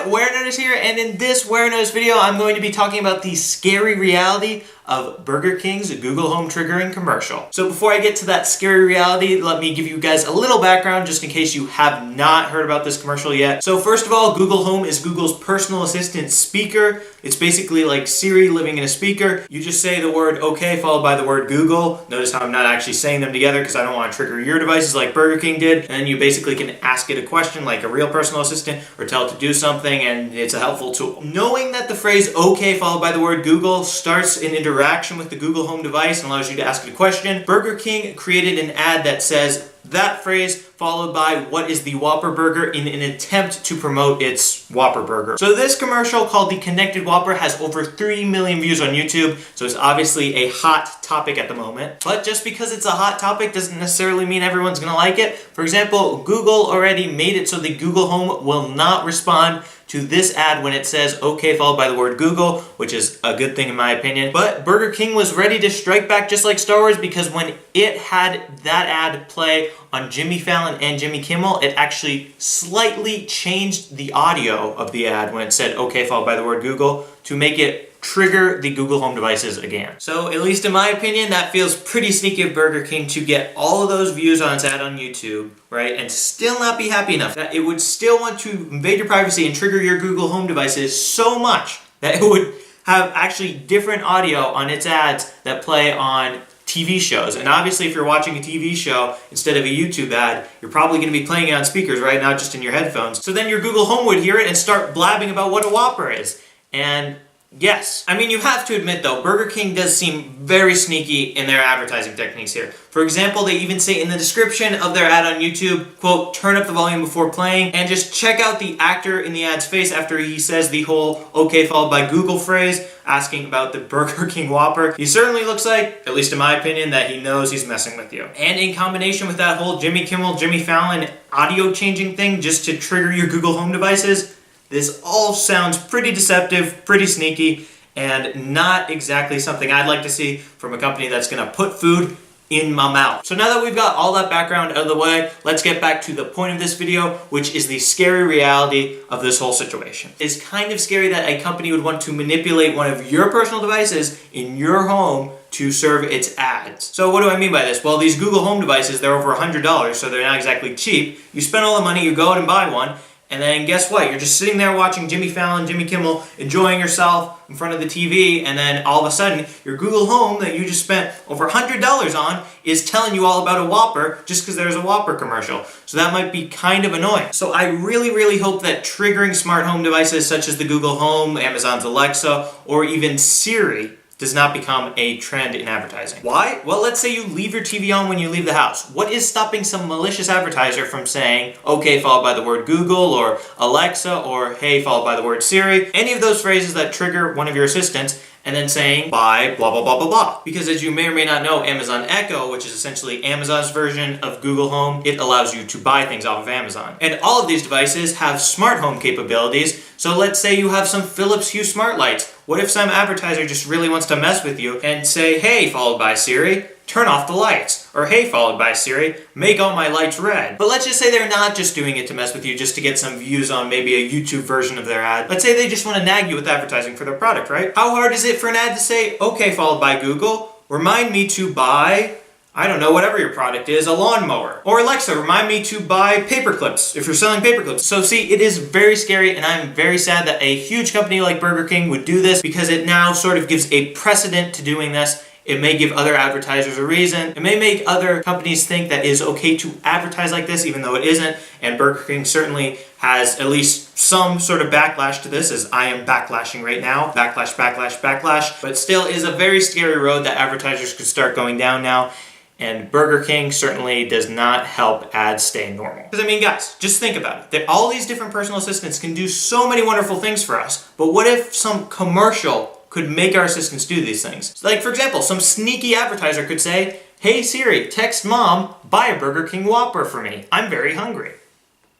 Warenotice here, and in this Warenotice video, I'm going to be talking about the scary reality of Burger King's Google Home triggering commercial. So before I get to that scary reality, let me give you guys a little background just in case you have not heard about this commercial yet. So first of all, Google Home is Google's personal assistant speaker. It's basically like Siri living in a speaker. You just say the word okay followed by the word Google. Notice how I'm not actually saying them together because I don't want to trigger your devices like Burger King did. And then you basically can ask it a question like a real personal assistant or tell it to do something, and it's a helpful tool. Knowing that the phrase okay followed by the word Google starts an interaction with the Google Home device and allows you to ask it a question, Burger King created an ad that says that phrase followed by what is the Whopper burger in an attempt to promote its Whopper burger. So this commercial called the Connected Whopper has over 3 million views on YouTube, so it's obviously a hot topic at the moment. But just because it's a hot topic doesn't necessarily mean everyone's gonna like it. For example, Google already made it so the Google Home will not respond to this ad when it says okay followed by the word Google, which is a good thing in my opinion. But Burger King was ready to strike back just like Star Wars, because when it had that ad play on Jimmy Fallon and Jimmy Kimmel, it actually slightly changed the audio of the ad when it said okay followed by the word Google to make it trigger the Google Home devices again. So at least in my opinion, that feels pretty sneaky of Burger King to get all of those views on its ad on YouTube, right, and still not be happy enough that it would still want to invade your privacy and trigger your Google Home devices so much that it would have actually different audio on its ads that play on TV shows. And obviously if you're watching a TV show instead of a YouTube ad, you're probably going to be playing it on speakers, right, not just in your headphones. So then your Google Home would hear it and start blabbing about what a Whopper is. And yes. I mean, you have to admit though, Burger King does seem very sneaky in their advertising techniques here. For example, they even say in the description of their ad on YouTube, quote, turn up the volume before playing, and just check out the actor in the ad's face after he says the whole okay followed by Google phrase, asking about the Burger King Whopper. He certainly looks like, at least in my opinion, that he knows he's messing with you. And in combination with that whole Jimmy Kimmel, Jimmy Fallon audio changing thing just to trigger your Google Home devices, this all sounds pretty deceptive, pretty sneaky, and not exactly something I'd like to see from a company that's going to put food in my mouth. So now that we've got all that background out of the way, let's get back to the point of this video, which is the scary reality of this whole situation. It's kind of scary that a company would want to manipulate one of your personal devices in your home to serve its ads. So what do I mean by this? Well, these Google Home devices, they're over $100, so they're not exactly cheap. You spend all the money, you go out and buy one, and then guess what? You're just sitting there watching Jimmy Fallon, Jimmy Kimmel, enjoying yourself in front of the TV, and then all of a sudden, your Google Home that you just spent over $100 on is telling you all about a Whopper just because there's a Whopper commercial. So that might be kind of annoying. So I really hope that triggering smart home devices such as the Google Home, Amazon's Alexa, or even Siri does not become a trend in advertising. Why? Well, let's say you leave your TV on when you leave the house. What is stopping some malicious advertiser from saying, okay, followed by the word Google, or Alexa, or hey, followed by the word Siri? Any of those phrases that trigger one of your assistants, and then saying, buy blah, blah, blah, blah, blah. Because as you may or may not know, Amazon Echo, which is essentially Amazon's version of Google Home, it allows you to buy things off of Amazon. And all of these devices have smart home capabilities. So let's say you have some Philips Hue smart lights. What if some advertiser just really wants to mess with you and say, hey, followed by Siri, turn off the lights. Or hey, followed by Siri, make all my lights red. But let's just say they're not just doing it to mess with you just to get some views on maybe a YouTube version of their ad. Let's say they just want to nag you with advertising for their product, right? How hard is it for an ad to say, okay, followed by Google, remind me to buy, I don't know, whatever your product is, a lawnmower. Or Alexa, remind me to buy paper clips if you're selling paper clips. So see, it is very scary, and I'm very sad that a huge company like Burger King would do this, because it now sort of gives a precedent to doing this. It may give other advertisers a reason. It may make other companies think that it is okay to advertise like this, even though it isn't. And Burger King certainly has at least some sort of backlash to this, as I am backlashing right now. Backlash, backlash, backlash. But still is a very scary road that advertisers could start going down now. And Burger King certainly does not help ads stay normal. Because I mean, guys, just think about it. All these different personal assistants can do so many wonderful things for us. But what if some commercial could make our assistants do these things? So like, for example, some sneaky advertiser could say, hey Siri, text mom, buy a Burger King Whopper for me. I'm very hungry.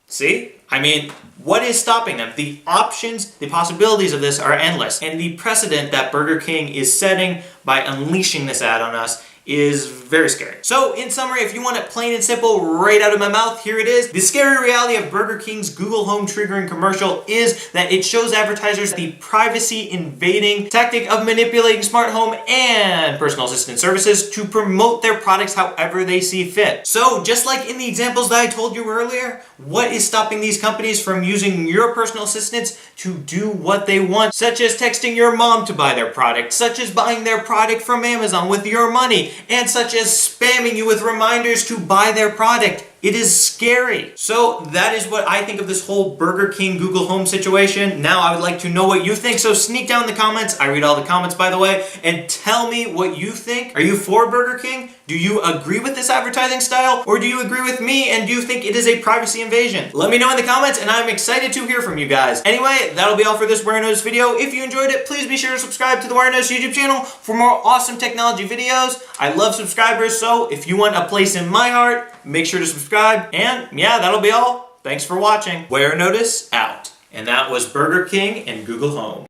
See? I mean, what is stopping them? The options, the possibilities of this are endless. And the precedent that Burger King is setting by unleashing this ad on us is very scary. So in summary, if you want it plain and simple right out of my mouth, here it is. The scary reality of Burger King's Google Home triggering commercial is that it shows advertisers the privacy invading tactic of manipulating smart home and personal assistant services to promote their products however they see fit. So just like in the examples that I told you earlier, what is stopping these companies from using your personal assistants to do what they want, such as texting your mom to buy their product, such as buying their product from Amazon with your money, and such as spamming you with reminders to buy their product? It is scary. So that is what I think of this whole Burger King Google Home situation. Now I would like to know what you think, so sneak down in the comments. I read all the comments, by the way, and tell me what you think. Are you for Burger King? Do you agree with this advertising style? Or do you agree with me and do you think it is a privacy invasion? Let me know in the comments and I'm excited to hear from you guys. Anyway, that'll be all for this Warenotice video. If you enjoyed it, please be sure to subscribe to the Warenotice YouTube channel for more awesome technology videos. I love subscribers, so if you want a place in my heart, make sure to subscribe. And yeah, that'll be all. Thanks for watching. Warenotice out. And that was Burger King and Google Home.